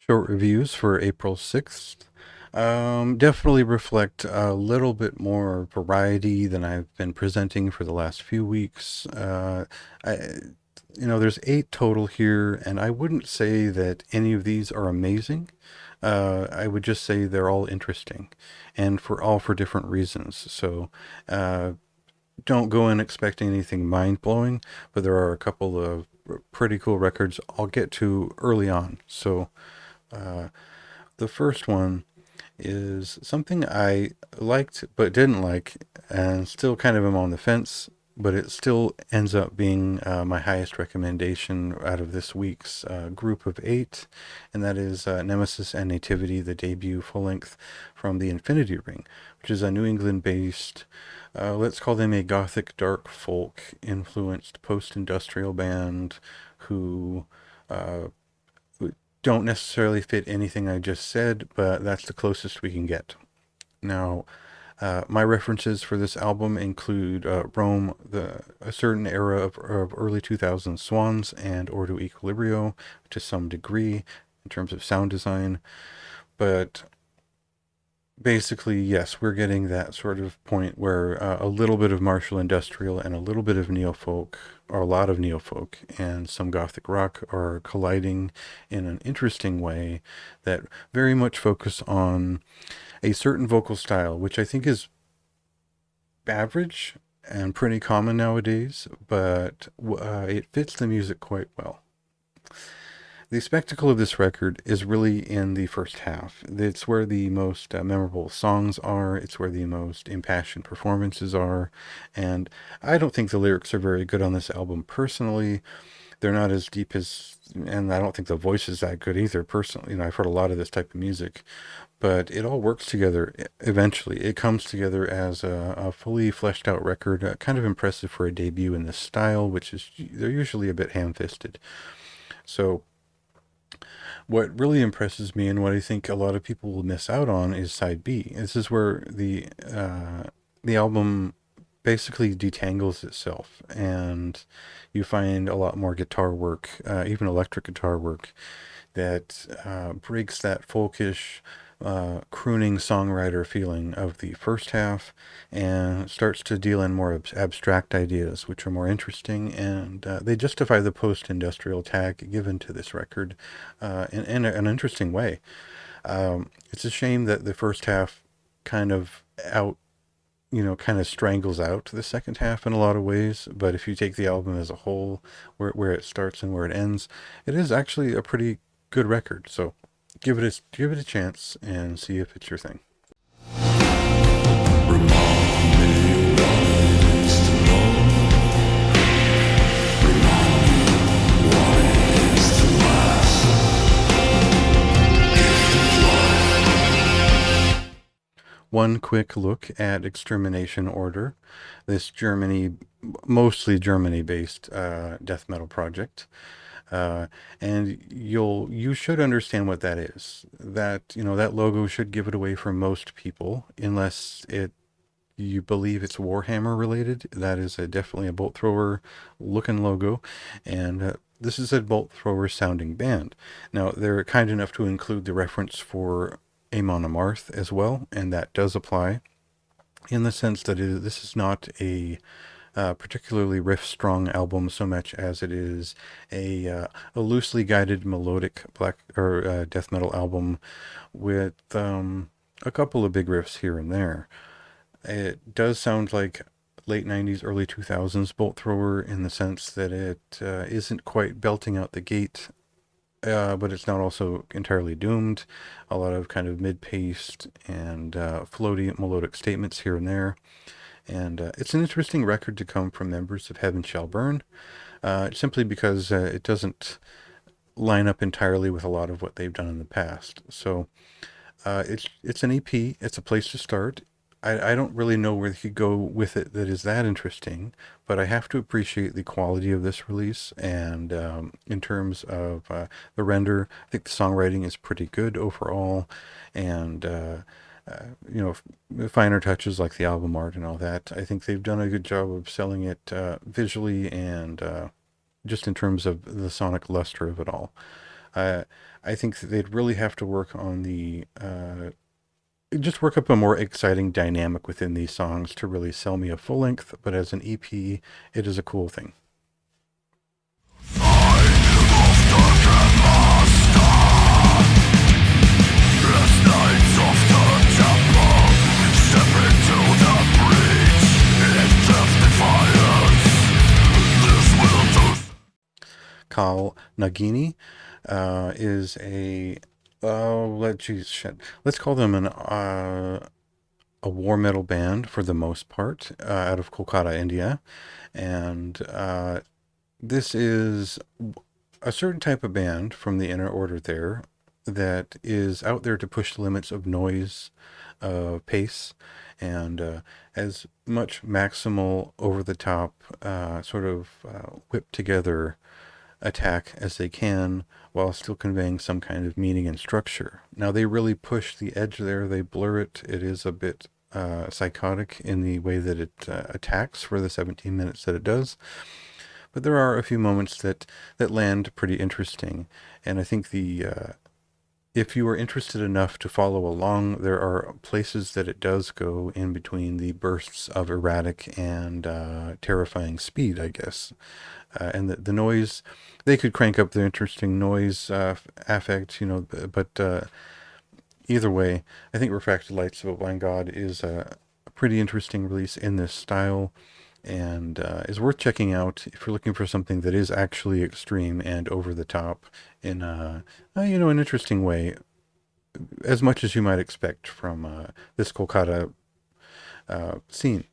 Short reviews for April 6th. Definitely reflect a little bit more variety than I've been presenting for the last few weeks. I, there's 8 total here, and I wouldn't say that any of these are amazing. I would just say they're all interesting, and for different reasons. So, uh, don't go in expecting anything mind blowing, but there are a couple of pretty cool records I'll get to early on. So, uh, the first one is something I liked but didn't like, and still kind of am on the fence, but it still ends up being my highest recommendation out of this week's group of 8, and that is Nemesis and Nativity, the debut full length from the Infinity Ring, which is a New England based, let's call them a gothic dark folk influenced post industrial band who. Uh, don't necessarily fit anything I just said, but that's the closest we can get. Now, my references for this album include Rome, a certain era of early 2000s Swans, and Ordo Equilibrio to some degree in terms of sound design. But basically, yes, we're getting that sort of point where a little bit of martial industrial and a little bit of neofolk, or a lot of neofolk, and some gothic rock are colliding in an interesting way that very much focus on a certain vocal style, which I think is average and pretty common nowadays, but it fits the music quite well. The spectacle of this record is really in the first half. It's where the most memorable songs are, it's where the most impassioned performances are, and I don't think the lyrics are very good on this album personally. They're not as deep as, and I don't think the voice is that good either personally. I've heard a lot of this type of music, but it all works together eventually. It comes together as a fully fleshed out record, kind of impressive for a debut in this style, which is, they're usually a bit ham fisted. So, what really impresses me and what I think a lot of people will miss out on is side B. This is where the album basically detangles itself, and you find a lot more guitar work, even electric guitar work, that breaks that folkish, crooning songwriter feeling of the first half and starts to deal in more abstract ideas, which are more interesting, and they justify the post industrial tag given to this record in an interesting way. It's a shame that the first half kind of out kind of strangles out the second half in a lot of ways. But if you take the album as a whole, where it starts and where it ends, it is actually a pretty good record. So give it a chance and see if it's your thing. One quick look at Extermination Order, this mostly Germany-based death metal project. And you should understand what that is. That logo should give it away for most people, unless you believe it's Warhammer related. That is definitely a bolt thrower looking logo, and this is a bolt thrower sounding band. Now they're kind enough to include the reference for Amon Amarth as well, and that does apply in the sense that this is not a particularly riff-strong album so much as it is a loosely guided melodic black or death metal album with a couple of big riffs here and there. It does sound like late 90s, early 2000s bolt thrower in the sense that it isn't quite belting out the gate, but it's not also entirely doomed. A lot of kind of mid-paced and floaty melodic statements here and there. And it's an interesting record to come from members of Heaven Shall Burn, simply because it doesn't line up entirely with a lot of what they've done in the past. So it's an EP. It's a place to start. I don't really know where they could go with it that is that interesting, but I have to appreciate the quality of this release. And in terms of the render, I think the songwriting is pretty good overall. And finer touches like the album art and all that. I think they've done a good job of selling it visually and just in terms of the sonic luster of it all. Uh, I think that they'd really have to work on just work up a more exciting dynamic within these songs to really sell me a full length. But as an EP, it is a cool thing. Call Nagini is a let's call them a war metal band for the most part, out of Kolkata, India, and this is a certain type of band from the inner order there that is out there to push the limits of noise, pace, and as much maximal over the top, sort of whipped together attack as they can while still conveying some kind of meaning and structure. Now, they really push the edge there, they blur it. It is a bit psychotic in the way that it attacks for the 17 minutes that it does. But there are a few moments that land pretty interesting. And I think if you are interested enough to follow along, there are places that it does go in between the bursts of erratic and terrifying speed, I guess. And the noise, they could crank up the interesting noise affect, but either way, I think Refracted Lights of a Blind God is a pretty interesting release in this style, and is worth checking out if you're looking for something that is actually extreme and over the top in an interesting way, as much as you might expect from this Kolkata scene.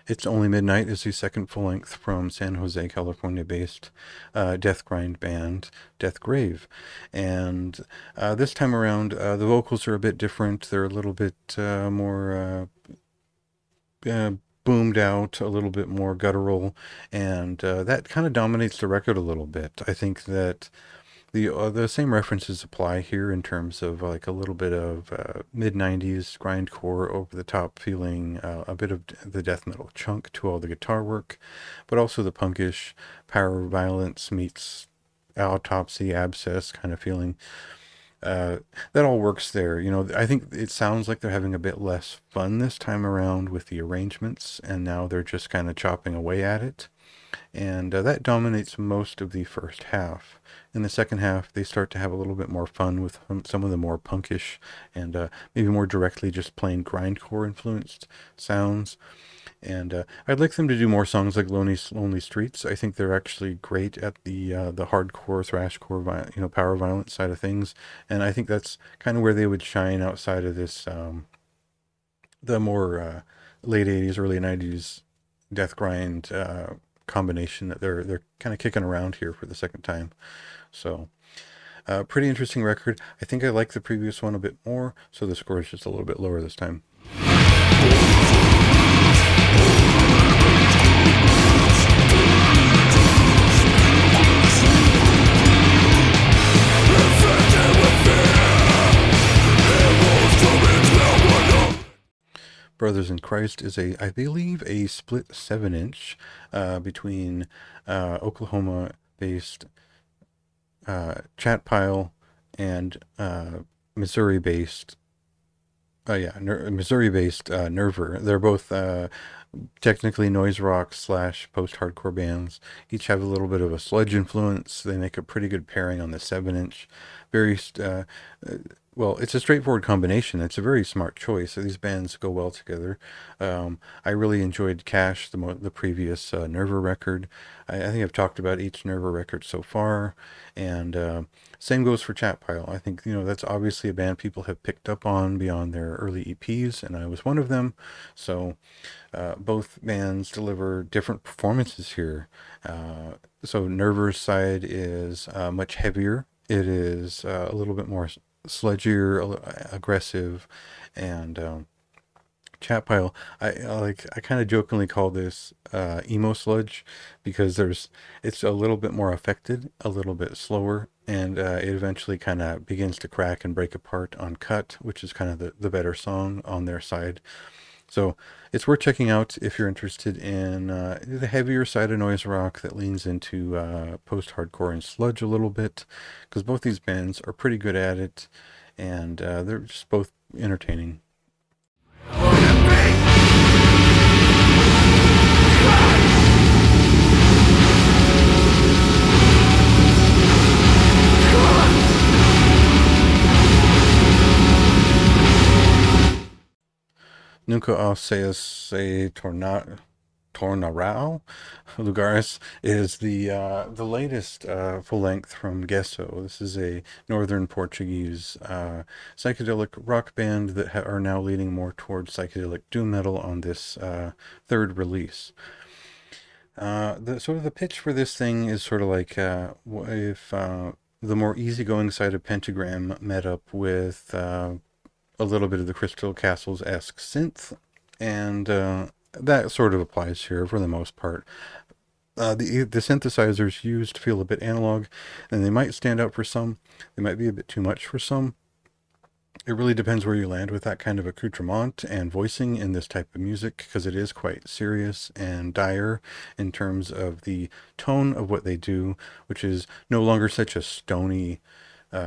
It's Only Midnight is the second full length from San Jose, California based death grind band Death Grave. And this time around, the vocals are a bit different. They're a little bit more uh, boomed out, a little bit more guttural, and that kind of dominates the record a little bit. I think that the same references apply here in terms of like a little bit of mid '90s grindcore, over the top feeling, a bit of the death metal chunk to all the guitar work, but also the punkish power violence meets autopsy abscess kind of feeling. Uh, that all works there. I think it sounds like they're having a bit less fun this time around with the arrangements, and now they're just kind of chopping away at it, and that dominates most of the first half. In the second half, they start to have a little bit more fun with some of the more punkish and maybe more directly just plain grindcore influenced sounds. And I'd like them to do more songs like Lonely Streets. I think they're actually great at the hardcore, thrashcore, power violence side of things. And I think that's kind of where they would shine outside of this, the more late '80s, early '90s death grind combination that they're kind of kicking around here for the second time. So, pretty interesting record. I think I like the previous one a bit more, so the score is just a little bit lower this time. Brothers in Christ is I believe, a split 7-inch between Oklahoma-based Chat Pile and Missouri-based, Missouri-based Nerver. They're both technically noise rock slash post-hardcore bands. Each have a little bit of a sludge influence. They make a pretty good pairing on the 7-inch. Very well, it's a straightforward combination. It's a very smart choice. These bands go well together. I really enjoyed Cash, the previous Nerva record. I think I've talked about each Nerva record so far, and same goes for Chat Pile. I think that's obviously a band people have picked up on beyond their early EPs, and I was one of them. So both bands deliver different performances here. So Nerva's side is much heavier. It is a little bit more sludgier, aggressive, and Chat Pile. I kind of jokingly call this emo sludge because it's a little bit more affected, a little bit slower, and it eventually kind of begins to crack and break apart on Cut, which is kind of the better song on their side. So it's worth checking out if you're interested in the heavier side of noise rock that leans into post-hardcore and sludge a little bit, because both these bands are pretty good at it, and they're just both entertaining. Nunca se tornarão. Lugares is the latest full length from Geso. This is a northern Portuguese psychedelic rock band that are now leaning more towards psychedelic doom metal on this third release. The sort of the pitch for this thing is sort of like if the more easygoing side of Pentagram met up with a little bit of the Crystal Castles-esque synth, and that sort of applies here for the most part. The synthesizers used feel a bit analog, and they might stand out for some. They might be a bit too much for some. It really depends where you land with that kind of accoutrement and voicing in this type of music, because it is quite serious and dire in terms of the tone of what they do, which is no longer such a stony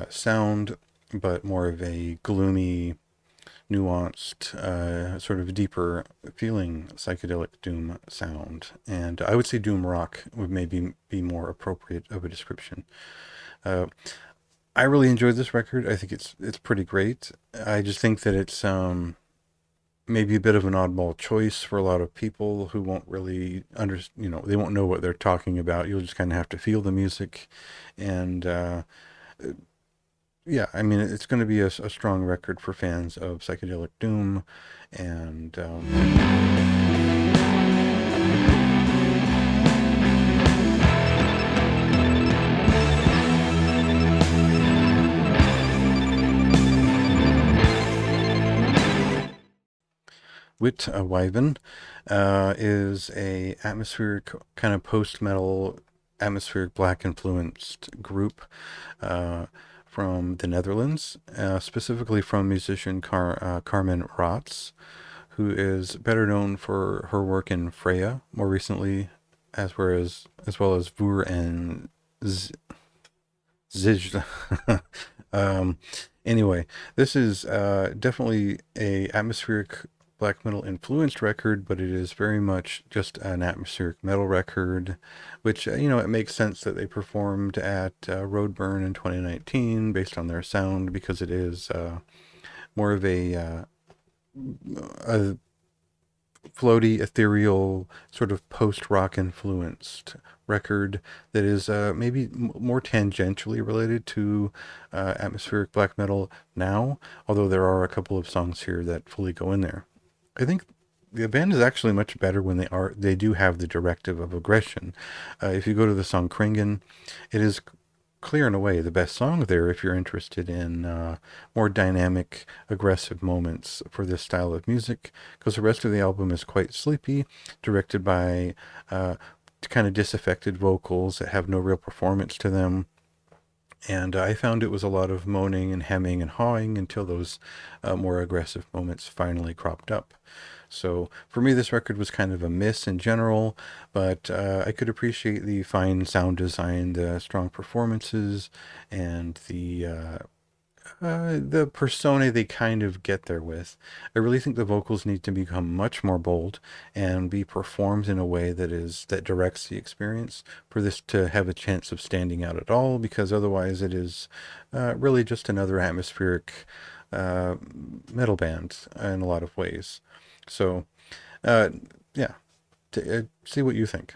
sound, but more of a gloomy, nuanced, sort of deeper feeling psychedelic doom sound. And I would say doom rock would maybe be more appropriate of a description. Uh, I really enjoyed this record. I think it's pretty great. I just think that it's maybe a bit of an oddball choice for a lot of people who won't really they won't know what they're talking about. You'll just kind of have to feel the music, and yeah, I mean, it's going to be a strong record for fans of psychedelic doom, and Wiven is a atmospheric kind of post-metal, atmospheric black influenced group uh, from the Netherlands, specifically from musician Carmen Rotz, who is better known for her work in Freya more recently, as well as Vur and Zij. um, anyway, this is definitely a atmospheric black metal influenced record, but it is very much just an atmospheric metal record, which it makes sense that they performed at Roadburn in 2019 based on their sound, because it is more of a floaty, ethereal, sort of post-rock influenced record that is maybe more tangentially related to atmospheric black metal now, although there are a couple of songs here that fully go in there. I think the band is actually much better when they do have the directive of aggression. If you go to the song Kringen, it is clear and away the best song there if you're interested in more dynamic, aggressive moments for this style of music, because the rest of the album is quite sleepy, directed by kind of disaffected vocals that have no real performance to them. And I found it was a lot of moaning and hemming and hawing until those more aggressive moments finally cropped up. So for me, this record was kind of a miss in general, but I could appreciate the fine sound design, the strong performances, and the persona they kind of get there with. I really think the vocals need to become much more bold and be performed in a way that directs the experience for this to have a chance of standing out at all, because otherwise it is really just another atmospheric uh, metal band in a lot of ways. So, uh, yeah, see what you think.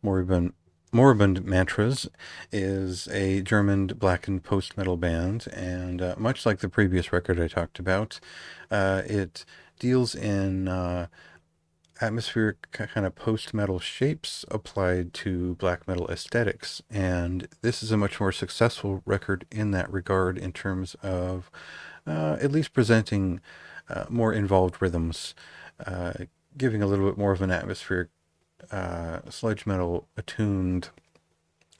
Moribund, Moribund Mantras is a German blackened post metal band, and much like the previous record I talked about, it deals in atmospheric kind of post-metal shapes applied to black metal aesthetics. And this is a much more successful record in that regard in terms of at least presenting more involved rhythms, uh, giving a little bit more of an atmospheric sludge metal attuned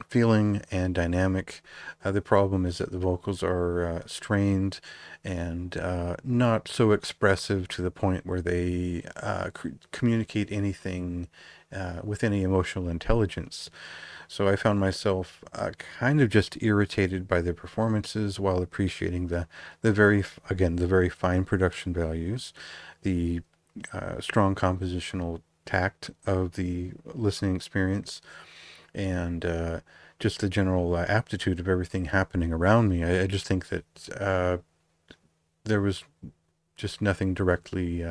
feeling and dynamic. The problem is that the vocals are strained and not so expressive to the point where they communicate anything with any emotional intelligence. So I found myself kind of just irritated by the performances while appreciating the again, the very fine production values, the strong compositional tact of the listening experience, and just the general aptitude of everything happening around me. I just think that there was just nothing directly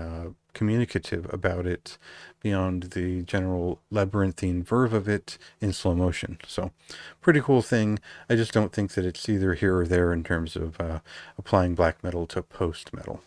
communicative about it beyond the general labyrinthine verve of it in slow motion. So, pretty cool thing. I just don't think that it's either here or there in terms of applying black metal to post metal.